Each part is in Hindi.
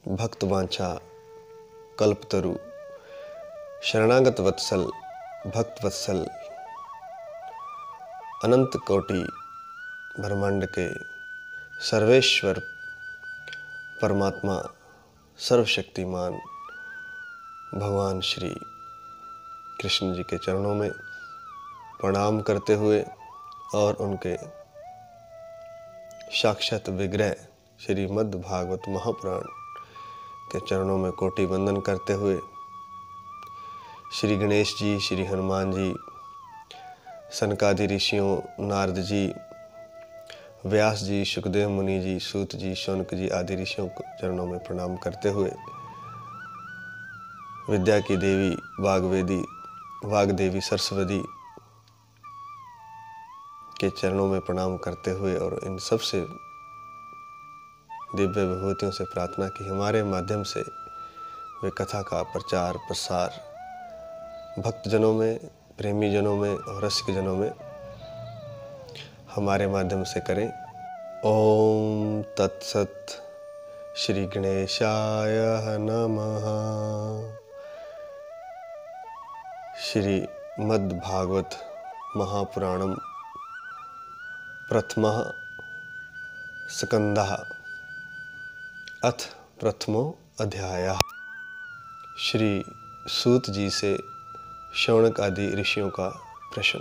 भक्त वांछा कल्पतरु शरणागत वत्सल भक्त वत्सल अनंत कोटि ब्रह्मांड के सर्वेश्वर परमात्मा सर्वशक्तिमान भगवान श्री कृष्ण जी के चरणों में प्रणाम करते हुए और उनके साक्षात विग्रह श्रीमद् भागवत महापुराण के चरणों में कोटि वंदन करते हुए श्री गणेश जी, श्री हनुमान जी, सनकादि ऋषियों, नारद जी, व्यास जी, सुखदेव मुनि जी, सूत जी, शौनक जी आदि ऋषियों को चरणों में प्रणाम करते हुए विद्या की देवी वाग्देवी सरस्वती के चरणों में प्रणाम करते हुए और इन सब से दिव्य विभूतियों से प्रार्थना की हमारे माध्यम से वे कथा का प्रचार प्रसार भक्तजनों में, प्रेमी जनों में और रसिक जनों में हमारे माध्यम से करें। ओम तत्सत। श्री गणेशाय नमः। श्री मद्भागवत महापुराणम प्रथमः स्कंदः अथ प्रथमो अध्यायः। श्री सूत जी से शौनक आदि ऋषियों का प्रश्न।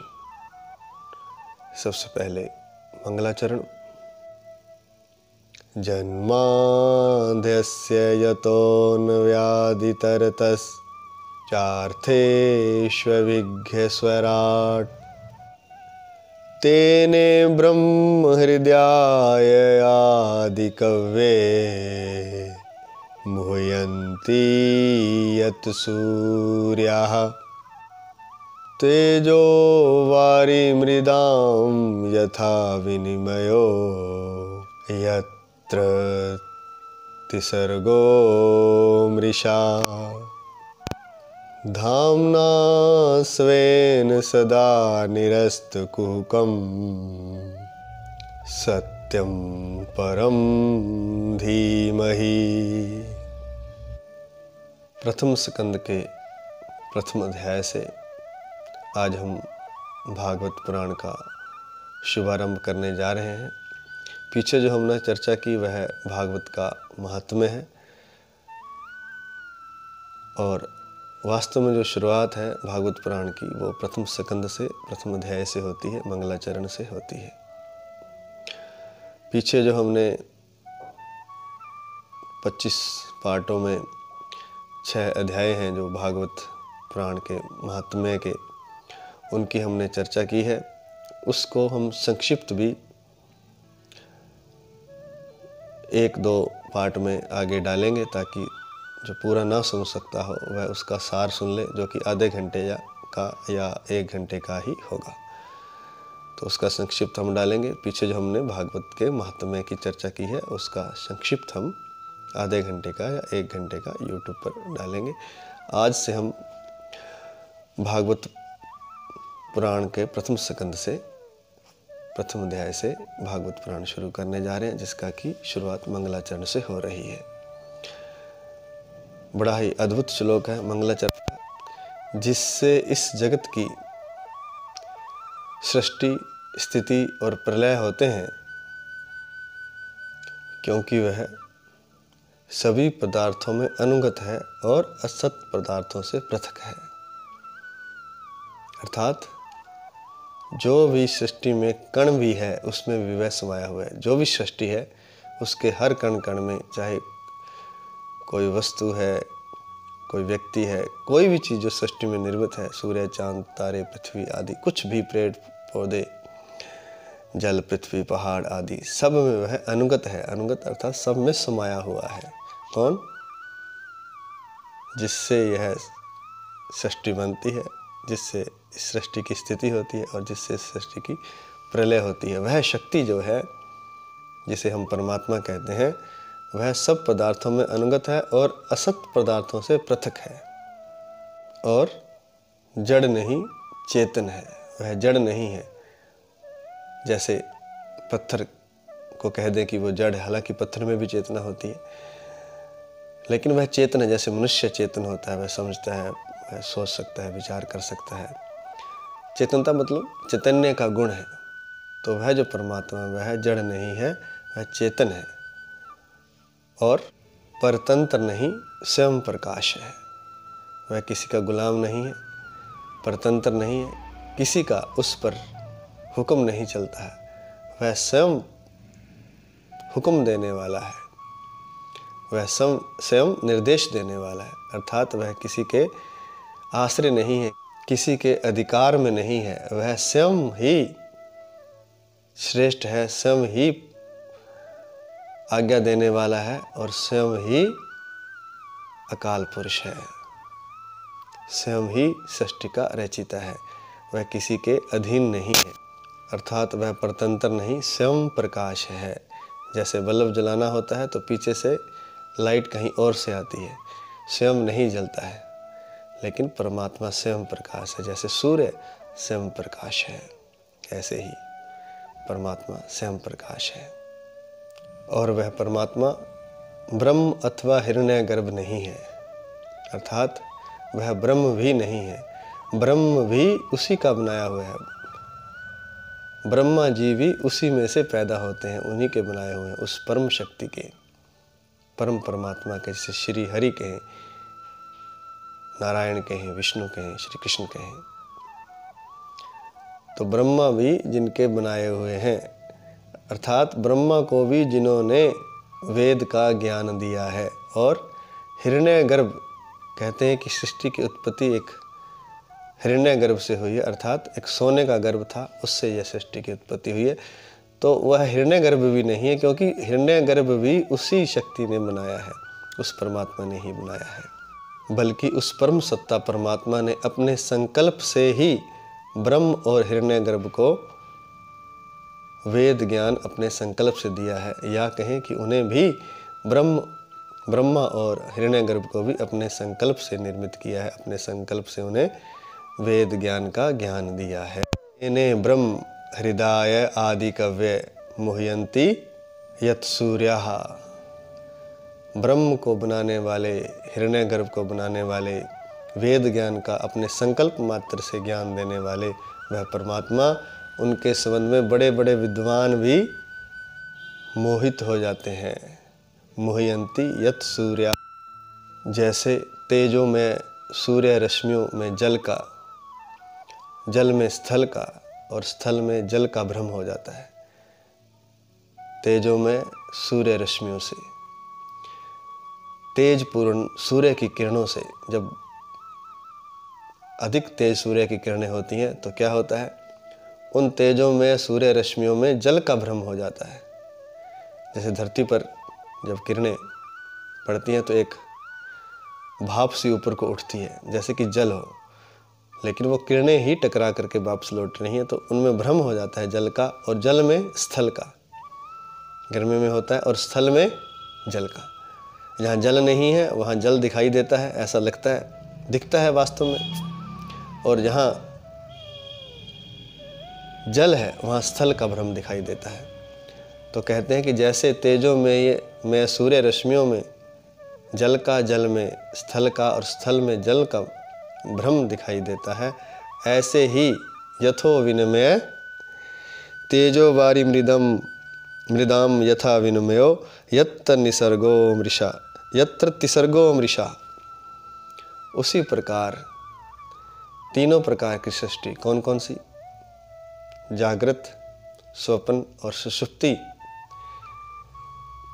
सबसे पहले मंगलाचरण। जन्माद्यस्य यतोऽन्वयादितरतश्चार्थेष्वभिघ्नस्वराट् तेने ब्रह्म हृदयाय आदिकव्ये मुह्यन्ति यत् सूर्याः तेजो वारिमृदां यथा विनिमयो यत्र त्रिसर्गो मृषा धाम्ना स्वेन सदा निरस्तकुहकं सत्यं परं धीमहि। प्रथम स्कंद के प्रथम अध्याय से आज हम भागवत पुराण का शुभारंभ करने जा रहे हैं। पीछे जो हमने चर्चा की वह भागवत का महात्म्य है और वास्तव में जो शुरुआत है भागवत पुराण की वो प्रथम स्कंद से, प्रथम अध्याय से होती है, मंगलाचरण से होती है। पीछे जो हमने 25 पार्टों में 6 अध्याय हैं जो भागवत पुराण के महात्म्य के, उनकी हमने चर्चा की है। उसको हम संक्षिप्त भी 1-2 पार्ट में आगे डालेंगे ताकि जो पूरा ना सुन सकता हो वह उसका सार सुन ले, जो कि आधे घंटे या 1 घंटे का ही होगा। तो उसका संक्षिप्त हम डालेंगे। पीछे जो हमने भागवत के महात्म्य की चर्चा की है उसका संक्षिप्त हम आधे घंटे का या 1 घंटे का यूट्यूब पर डालेंगे। आज से हम भागवत पुराण के प्रथम स्कंद से, प्रथम अध्याय से भागवत पुराण शुरू करने जा रहे हैं, जिसका की शुरुआत मंगलाचरण से हो रही है। बड़ा ही अद्भुत श्लोक है मंगलाचरण, जिससे इस जगत की सृष्टि, स्थिति और प्रलय होते हैं, क्योंकि वह सभी पदार्थों में अनुगत है और असत पदार्थों से पृथक है। अर्थात जो भी सृष्टि में कण भी है उसमें विवय समाया हुआ है। जो भी सृष्टि है उसके हर कण कण में, चाहे कोई वस्तु है, कोई व्यक्ति है, कोई भी चीज़ जो सृष्टि में निर्मित है, सूर्य, चांद, तारे, पृथ्वी आदि, कुछ भी पेड़ पौधे, जल, पृथ्वी, पहाड़ आदि, सब में वह अनुगत है। अनुगत अर्थात सब में समाया हुआ है। कौन? जिससे यह सृष्टि बनती है, जिससे इस सृष्टि की स्थिति होती है और जिससे इस सृष्टि की प्रलय होती है। वह शक्ति जो है, जिसे हम परमात्मा कहते हैं, वह सब पदार्थों में अनुगत है और असत पदार्थों से पृथक है और जड़ नहीं, चेतन है। वह जड़ नहीं है। जैसे पत्थर को कह दें कि वो जड़ है, हालांकि पत्थर में भी चेतना होती है, लेकिन वह चेतन है, जैसे मनुष्य चेतन होता है, वह समझता है, वह सोच सकता है, विचार कर सकता है। चेतनता मतलब चैतन्य का गुण है। तो वह जो परमात्मा है वह जड़ नहीं है, वह चेतन है और परतंत्र नहीं, स्वयं प्रकाश है। वह किसी का गुलाम नहीं है, परतंत्र नहीं है, किसी का उस पर हुक्म नहीं चलता है, वह स्वयं हुक्म देने वाला है, वह स्वयं निर्देश देने वाला है। अर्थात वह किसी के आश्रय नहीं है, किसी के अधिकार में नहीं है, वह स्वयं ही श्रेष्ठ है, स्वयं ही आज्ञा देने वाला है और स्वयं ही अकाल पुरुष है, स्वयं ही सृष्टि का रचिता है। वह किसी के अधीन नहीं है, अर्थात वह परतंत्र नहीं, स्वयं प्रकाश है। जैसे बल्ब जलाना होता है तो पीछे से लाइट कहीं और से आती है, स्वयं नहीं जलता है, लेकिन परमात्मा स्वयं प्रकाश है। जैसे सूर्य स्वयं प्रकाश है, ऐसे ही परमात्मा स्वयं प्रकाश है। और वह परमात्मा ब्रह्म अथवा हिरण्यगर्भ नहीं है, अर्थात वह ब्रह्म भी नहीं है, ब्रह्म भी उसी का बनाया हुआ है। ब्रह्मा जी भी उसी में से पैदा होते हैं, उन्हीं के बनाए हुए हैं, उस परम शक्ति के, परम परमात्मा के, जैसे श्री हरि कहें, नारायण कहें, विष्णु कहें, श्री कृष्ण कहें। तो ब्रह्मा भी जिनके बनाए हुए हैं, अर्थात ब्रह्मा को भी जिन्होंने वेद का ज्ञान दिया है। और हिरण्यगर्भ कहते हैं कि सृष्टि की उत्पत्ति एक हिरण्यगर्भ से हुई है, अर्थात एक सोने का गर्भ था, उससे यह सृष्टि की उत्पत्ति हुई है। तो वह हिरण्यगर्भ भी नहीं है, क्योंकि हिरण्यगर्भ भी उसी शक्ति ने बनाया है, उस परमात्मा ने ही बनाया है। बल्कि उस परम सत्ता परमात्मा ने अपने संकल्प से ही ब्रह्म और हिरण्यगर्भ को वेद ज्ञान अपने संकल्प से दिया है, या कहें कि उन्हें भी ब्रह्मा और हिरण्यगर्भ को भी अपने संकल्प से निर्मित किया है, अपने संकल्प से उन्हें वेद ज्ञान का ज्ञान दिया है। इन्हें ब्रह्म हृदय आदि कव्य मुह्यंती यत् सूर्यः। ब्रह्म को बनाने वाले, हिरण्यगर्भ को बनाने वाले, वेद ज्ञान का अपने संकल्प मात्र से ज्ञान देने वाले वह परमात्मा, उनके संबंध में बड़े बड़े विद्वान भी मोहित हो जाते हैं। मुह्यंती यत् सूर्य, जैसे तेजों में सूर्य रश्मियों में जल का, जल में स्थल का और स्थल में जल का भ्रम हो जाता है। तेजों में सूर्य रश्मियों से, तेज पूर्ण सूर्य की किरणों से, जब अधिक तेज सूर्य की किरणें होती हैं तो क्या होता है, उन तेजों में सूर्य रश्मियों में जल का भ्रम हो जाता है। जैसे धरती पर जब किरणें पड़ती हैं तो एक भाप सी ऊपर को उठती है, जैसे कि जल हो, लेकिन वो किरणें ही टकरा करके वापस लौट रही हैं, तो उनमें भ्रम हो जाता है जल का। और जल में स्थल का, गर्मी में होता है, और स्थल में जल का। जहाँ जल नहीं है वहाँ जल दिखाई देता है, ऐसा लगता है, दिखता है वास्तव में। और जहाँ जल है वहाँ स्थल का भ्रम दिखाई देता है। तो कहते हैं कि जैसे तेजों में सूर्य रश्मियों में जल का, जल में स्थल का और स्थल में जल का भ्रम दिखाई देता है, ऐसे ही यथो विनिमय तेजो वारी मृदाम यथा विनिमयो यत्र निसर्गो मृषा यत्र तिसर्गो मृषा। उसी प्रकार तीनों प्रकार की सृष्टि, कौन कौन सी, जागृत, स्वप्न और सुषुप्ति,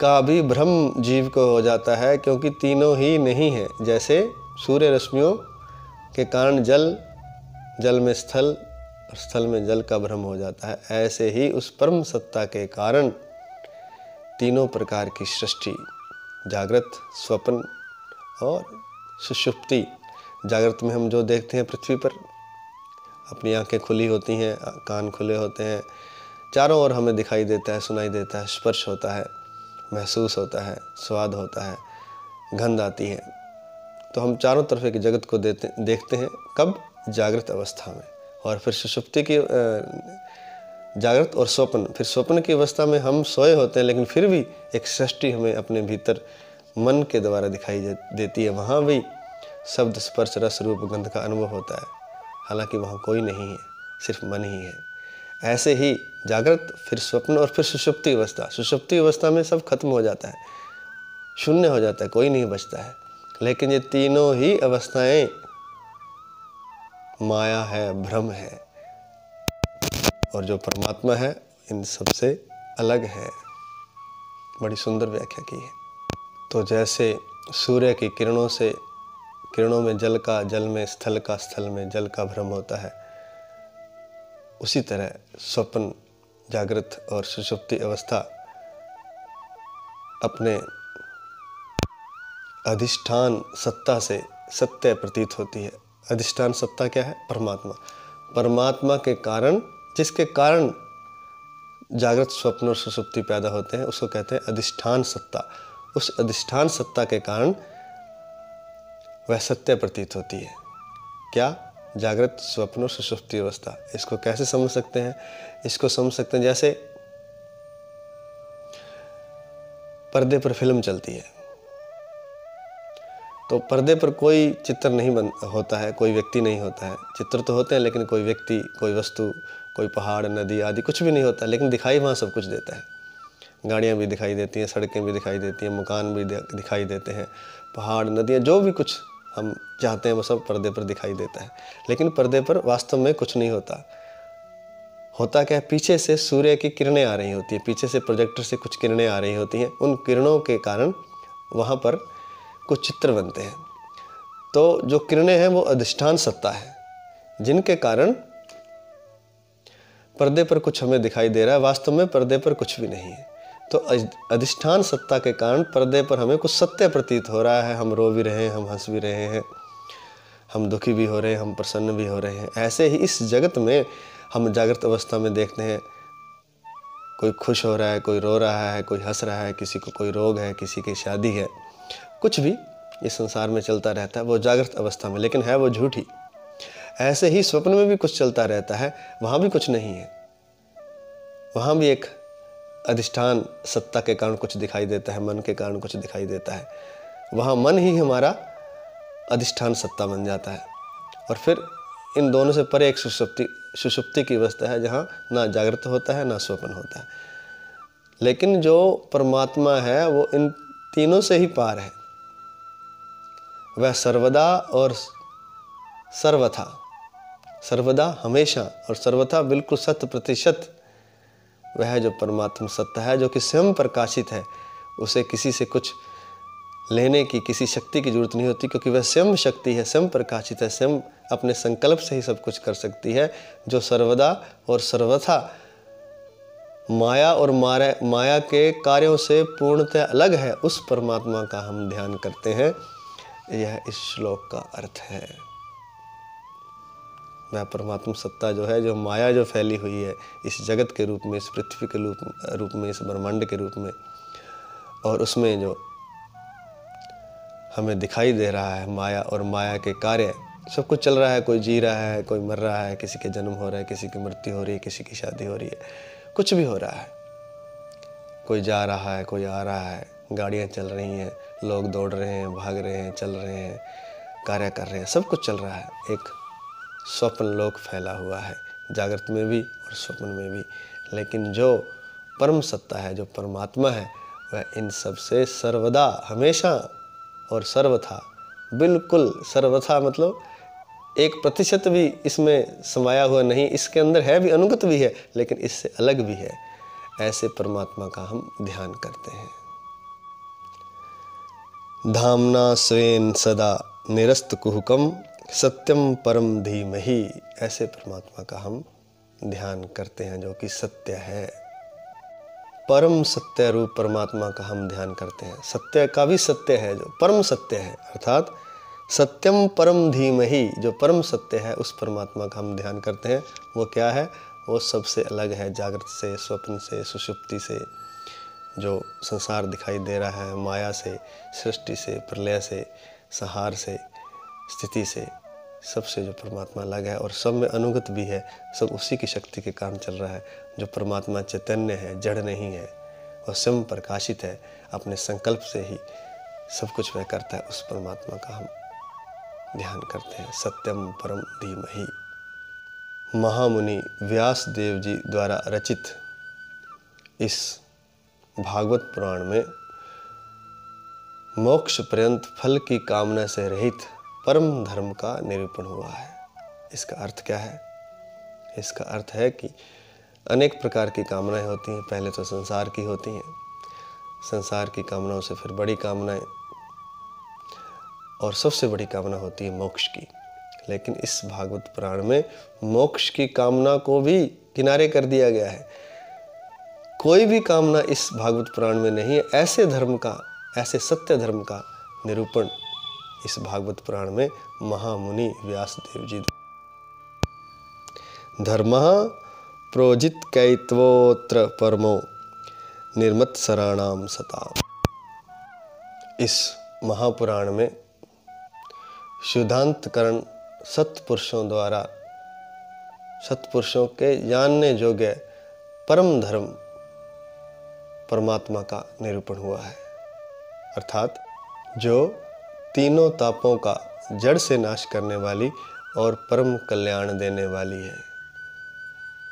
का भी भ्रम जीव को हो जाता है, क्योंकि तीनों ही नहीं है। जैसे सूर्य रश्मियों के कारण जल में स्थल और स्थल में जल का भ्रम हो जाता है, ऐसे ही उस परम सत्ता के कारण तीनों प्रकार की सृष्टि, जागृत, स्वप्न और सुषुप्ति। जागृत में हम जो देखते हैं पृथ्वी पर, अपनी आंखें खुली होती हैं, कान खुले होते हैं, चारों ओर हमें दिखाई देता है, सुनाई देता है, स्पर्श होता है, महसूस होता है, स्वाद होता है, गंध आती है। तो हम चारों तरफ के जगत को देखते हैं, कब, जागृत अवस्था में। और फिर सुषुप्ति की जागृत और स्वप्न, फिर स्वप्न की अवस्था में हम सोए होते हैं, लेकिन फिर भी एक सृष्टि हमें अपने भीतर मन के द्वारा दिखाई देती है। वहाँ भी शब्द, स्पर्श, रस, रूप, गंध का अनुभव होता है, हालांकि वहाँ कोई नहीं है, सिर्फ मन ही है। ऐसे ही जागृत, फिर स्वप्न और फिर सुषुप्ति अवस्था। सुषुप्ति अवस्था में सब खत्म हो जाता है, शून्य हो जाता है, कोई नहीं बचता है। लेकिन ये तीनों ही अवस्थाएं माया है, भ्रम है, और जो परमात्मा है इन सबसे अलग है। बड़ी सुंदर व्याख्या की है। तो जैसे सूर्य की किरणों में जल का जल में, स्थल का स्थल में, जल का भ्रम होता है, उसी तरह स्वप्न, जागृत और सुषुप्ति अवस्था अपने अधिष्ठान सत्ता से सत्य प्रतीत होती है। अधिष्ठान सत्ता क्या है? परमात्मा। परमात्मा के कारण, जिसके कारण जागृत, स्वप्न और सुषुप्ति पैदा होते हैं, उसको कहते हैं अधिष्ठान सत्ता। उस अधिष्ठान सत्ता के कारण वह सत्य प्रतीत होती है। क्या? जागृत, स्वप्न और सुषुप्ति अवस्था। इसको कैसे समझ सकते हैं? इसको समझ सकते हैं जैसे पर्दे पर फिल्म चलती है, तो पर्दे पर कोई चित्र नहीं होता है, कोई व्यक्ति नहीं होता है। चित्र तो होते हैं लेकिन कोई व्यक्ति, कोई वस्तु, कोई पहाड़, नदी आदि कुछ भी नहीं होता, लेकिन दिखाई वहाँ सब कुछ देता है। गाड़ियाँ भी दिखाई देती हैं, सड़कें भी दिखाई देती हैं, मकान भी दिखाई देते हैं, पहाड़, नदियाँ, जो भी कुछ हम चाहते हैं वो सब पर्दे पर दिखाई देता है। लेकिन पर्दे पर वास्तव में कुछ नहीं होता। होता क्या है? पीछे से सूर्य की किरणें आ रही होती हैं, पीछे से प्रोजेक्टर से कुछ किरणें आ रही होती हैं। उन किरणों के कारण वहाँ पर कुछ चित्र बनते हैं। तो जो किरणें हैं वो अधिष्ठान सत्ता है, जिनके कारण पर्दे पर कुछ हमें दिखाई दे रहा है, वास्तव में पर्दे पर कुछ भी नहीं है। तो अधिष्ठान सत्ता के कारण पर्दे पर हमें कुछ सत्य प्रतीत हो रहा है। हम रो भी रहे हैं, हम हंस भी रहे हैं, हम दुखी भी हो रहे हैं, हम प्रसन्न भी हो रहे हैं। ऐसे ही इस जगत में हम जागृत अवस्था में देखते हैं, कोई खुश हो रहा है, कोई रो रहा है, कोई हंस रहा है, किसी को कोई रोग है, किसी की शादी है, कुछ भी इस संसार में चलता रहता है, वो जागृत अवस्था में, लेकिन है वो झूठी। ऐसे ही स्वप्न में भी कुछ चलता रहता है, वहाँ भी कुछ नहीं है। वहाँ भी एक अधिष्ठान सत्ता के कारण कुछ दिखाई देता है, मन के कारण कुछ दिखाई देता है। वहाँ मन ही हमारा अधिष्ठान सत्ता बन जाता है। और फिर इन दोनों से परे एक सुषुप्ति की अवस्था है, जहाँ ना जागृत होता है ना स्वप्न होता है। लेकिन जो परमात्मा है वो इन तीनों से ही पार है। वह सर्वदा और सर्वथा, सर्वदा हमेशा और सर्वथा बिल्कुल 100% वह जो परमात्मा सत्ता है, जो कि स्वयं प्रकाशित है, उसे किसी से कुछ लेने की, किसी शक्ति की जरूरत नहीं होती, क्योंकि वह स्वयं शक्ति है, स्वयं प्रकाशित है, स्वयं अपने संकल्प से ही सब कुछ कर सकती है। जो सर्वदा और सर्वथा माया और माया के कार्यों से पूर्णतः अलग है, उस परमात्मा का हम ध्यान करते हैं। यह इस श्लोक का अर्थ है। वह परमात्मा सत्ता जो है, जो माया जो फैली हुई है इस जगत के रूप में, इस पृथ्वी के रूप में, इस ब्रह्मांड के रूप में, और उसमें जो हमें दिखाई दे रहा है माया और माया के कार्य, सब कुछ चल रहा है। कोई जी रहा है, कोई मर रहा है, किसी के जन्म हो रहा है, किसी की मृत्यु हो रही है, किसी की शादी हो रही है, कुछ भी हो रहा है। कोई जा रहा है, कोई आ रहा है, गाड़ियाँ चल रही हैं, लोग दौड़ रहे हैं, भाग रहे हैं, चल रहे हैं, कार्य कर रहे हैं, सब कुछ चल रहा है। एक स्वप्न लोक फैला हुआ है, जागृत में भी और स्वप्न में भी। लेकिन जो परम सत्ता है, जो परमात्मा है, वह इन सब से सर्वदा, हमेशा और सर्वथा, बिल्कुल सर्वथा मतलब 1% भी इसमें समाया हुआ नहीं, इसके अंदर है भी, अनुगत भी है, लेकिन इससे अलग भी है। ऐसे परमात्मा का हम ध्यान करते हैं। धामना स्वेन सदा निरस्त कुहुकम सत्यम परम धीमहि। ऐसे परमात्मा का हम ध्यान करते हैं, जो कि सत्य है। परम सत्य रूप परमात्मा का हम ध्यान करते हैं। सत्य का भी सत्य है, जो परम सत्य है, अर्थात सत्यम परम धीमहि, जो परम सत्य है, उस परमात्मा का हम ध्यान करते हैं। वो क्या है? वो सबसे अलग है, जागृत से, स्वप्न से, सुषुप्ति से, जो संसार दिखाई दे रहा है, माया से, सृष्टि से, प्रलय से, संहार से, स्थिति से, सबसे जो परमात्मा अलग है और सब में अनुगत भी है। सब उसी की शक्ति के कारण चल रहा है। जो परमात्मा चैतन्य है, जड़ नहीं है, और स्वयं प्रकाशित है, अपने संकल्प से ही सब कुछ वह करता है, उस परमात्मा का हम ध्यान करते हैं। सत्यम परम धीमहि। महामुनि व्यास देव जी द्वारा रचित इस भागवत पुराण में मोक्ष पर्यंत फल की कामना से रहित परम धर्म का निरूपण हुआ है। इसका अर्थ क्या है? इसका अर्थ है कि अनेक प्रकार की कामनाएं होती हैं। पहले तो संसार की होती हैं, संसार की कामनाओं से फिर बड़ी कामनाएं, और सबसे बड़ी कामना होती है मोक्ष की। लेकिन इस भागवत पुराण में मोक्ष की कामना को भी किनारे कर दिया गया है। कोई भी कामना इस भागवत पुराण में नहीं है। ऐसे धर्म का, ऐसे सत्य धर्म का निरूपण इस भागवत पुराण में महामुनि व्यासदेव जी। धर्मः प्रोजित कैत्वोत्र परमो निर्मत्सराणाम सताम। इस महापुराण में शुद्धांतकरण सत्पुरुषों द्वारा, सत्पुरुषों के जानने योग्य परम धर्म परमात्मा का निरूपण हुआ है। अर्थात जो तीनों तापों का जड़ से नाश करने वाली और परम कल्याण देने वाली है।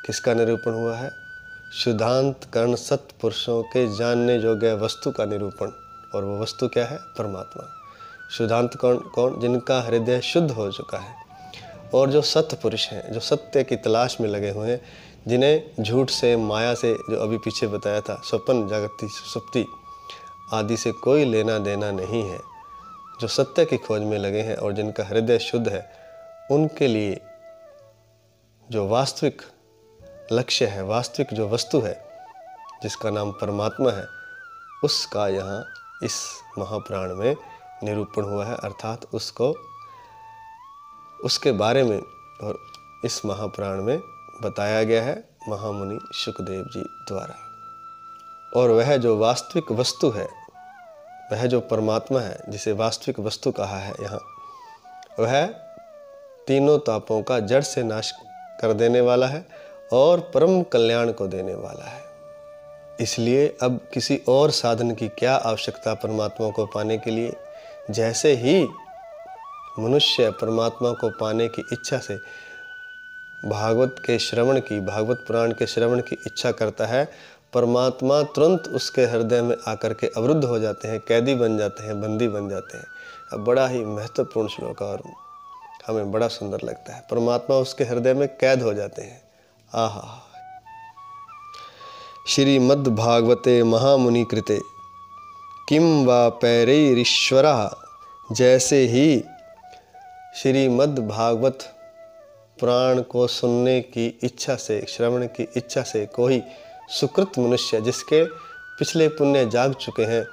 किसका निरूपण हुआ है? शुद्धांत कर्ण सत्पुरुषों के जानने योग्य वस्तु का निरूपण। और वो वस्तु क्या है? परमात्मा। शुद्धांत कौन? जिनका हृदय शुद्ध हो चुका है, और जो सत्पुरुष हैं, जो सत्य की तलाश में लगे हुए हैं, जिन्हें झूठ से, माया से, जो अभी पीछे बताया था, स्वप्न जागृति सुप्ति आदि से कोई लेना देना नहीं है, जो सत्य की खोज में लगे हैं और जिनका हृदय शुद्ध है, उनके लिए जो वास्तविक लक्ष्य है, वास्तविक जो वस्तु है, जिसका नाम परमात्मा है, उसका यहाँ इस महापुराण में निरूपण हुआ है। अर्थात उसको, उसके बारे में और इस महापुराण में बताया गया है महामुनि शुकदेव जी द्वारा। और वह जो वास्तविक वस्तु है, वह जो परमात्मा है, जिसे वास्तविक वस्तु कहा है यहाँ, वह तीनों तापों का जड़ से नाश कर देने वाला है और परम कल्याण को देने वाला है। इसलिए अब किसी और साधन की क्या आवश्यकता परमात्मा को पाने के लिए। जैसे ही मनुष्य परमात्मा को पाने की इच्छा से भागवत के श्रवण की, भागवत पुराण के श्रवण की इच्छा करता है, परमात्मा तुरंत उसके हृदय में आकर के अवरुद्ध हो जाते हैं, कैदी बन जाते हैं, बंदी बन जाते हैं। अब बड़ा ही महत्वपूर्ण श्लोक और हमें बड़ा सुंदर लगता है। परमात्मा उसके हृदय में कैद हो जाते हैं। आहा। श्रीमद्भागवते महामुनि कृते किम वा पैरैरीश्वरः। जैसे ही श्रीमद्भागवत पुराण को सुनने की इच्छा से, श्रवण की इच्छा से कोई सुकृत मनुष्य, जिसके पिछले पुण्य जाग चुके हैं,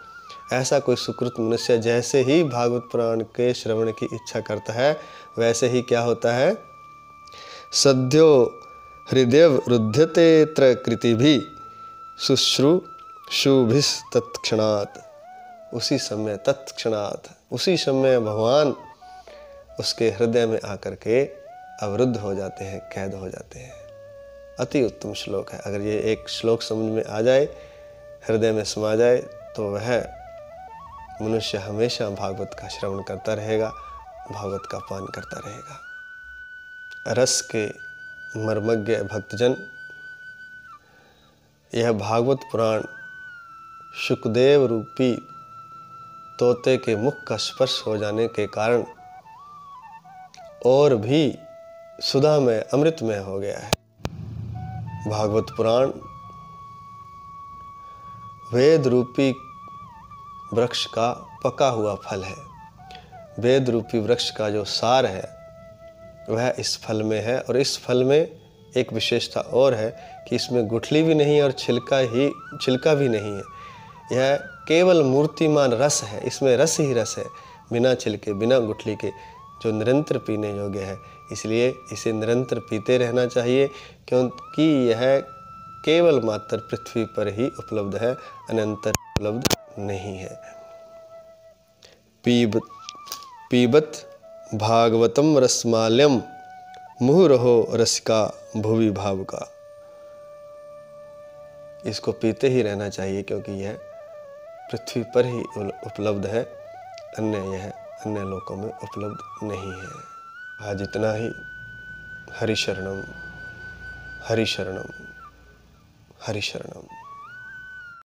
ऐसा कोई सुकृत मनुष्य जैसे ही भागवत पुराण के श्रवण की इच्छा करता है, वैसे ही क्या होता है? सद्यो हृदय रुध्यते त्र कृति भी शुश्रूषुभिस् तत्क्षणात्। उसी समय, तत्क्षणात्, उसी समय भगवान उसके हृदय में आकर के अवरुद्ध हो जाते हैं, कैद हो जाते हैं। अति उत्तम श्लोक है। अगर ये एक श्लोक समझ में आ जाए, हृदय में समा जाए, तो वह मनुष्य हमेशा भागवत का श्रवण करता रहेगा, भागवत का पान करता रहेगा। रस के मर्मज्ञ भक्तजन, यह भागवत पुराण शुकदेव रूपी तोते के मुख का स्पर्श हो जाने के कारण और भी सुधामय, अमृतमय हो गया है। भागवत पुराण वेद रूपी वृक्ष का पका हुआ फल है। वेद रूपी वृक्ष का जो सार है वह इस फल में है। और इस फल में एक विशेषता और है कि इसमें गुठली भी नहीं है और छिलका भी नहीं है। यह केवल मूर्तिमान रस है, इसमें रस ही रस है, बिना छिलके, बिना गुठली के, जो निरंतर पीने योग्य है। इसलिए इसे निरंतर पीते रहना चाहिए, क्योंकि यह केवल मात्र पृथ्वी पर ही उपलब्ध है, अनंतर उपलब्ध नहीं है। पीबत भागवतम रसमाल्यम मुहुरहो रसिका भुवि भावुका। इसको पीते ही रहना चाहिए, क्योंकि यह पृथ्वी पर ही उपलब्ध है, अन्य यह अन्य लोकों में उपलब्ध नहीं है। आज इतना ही। हरि शरणम, हरि शरणम, हरि शरणम।